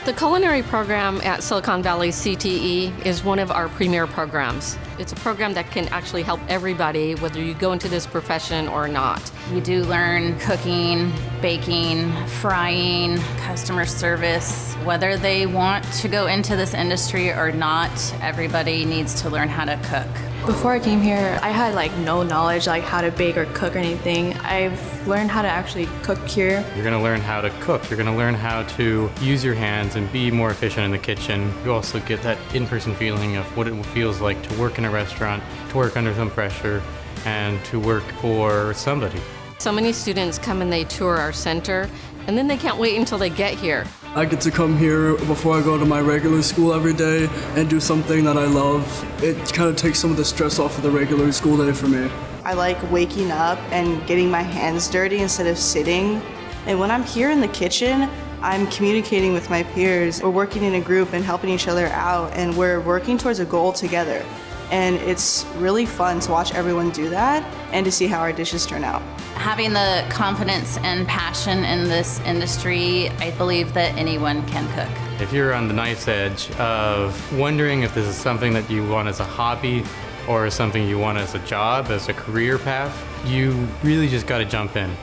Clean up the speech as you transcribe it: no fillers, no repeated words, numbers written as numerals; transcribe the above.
The culinary program at Silicon Valley CTE is one of our premier programs. It's a program that can actually help everybody, whether you go into this profession or not. You do learn cooking, baking, frying, customer service. Whether they want to go into this industry or not, everybody needs to learn how to cook. Before I came here, I had no knowledge how to bake or cook or anything. I've learned how to actually cook here. You're going to learn how to cook. You're going to learn how to use your hands and be more efficient in the kitchen. You also get that in-person feeling of what it feels like to work in a restaurant, to work under some pressure, and to work for somebody. So many students come and they tour our center, and then they can't wait until they get here. I get to come here before I go to my regular school every day and do something that I love. It kind of takes some of the stress off of the regular school day for me. I like waking up and getting my hands dirty instead of sitting. And when I'm here in the kitchen, I'm communicating with my peers. We're working in a group and helping each other out, and we're working towards a goal together. And it's really fun to watch everyone do that and to see how our dishes turn out. Having the confidence and passion in this industry, I believe that anyone can cook. If you're on the knife's edge of wondering if this is something that you want as a hobby or something you want as a job, as a career path, you really just got to jump in.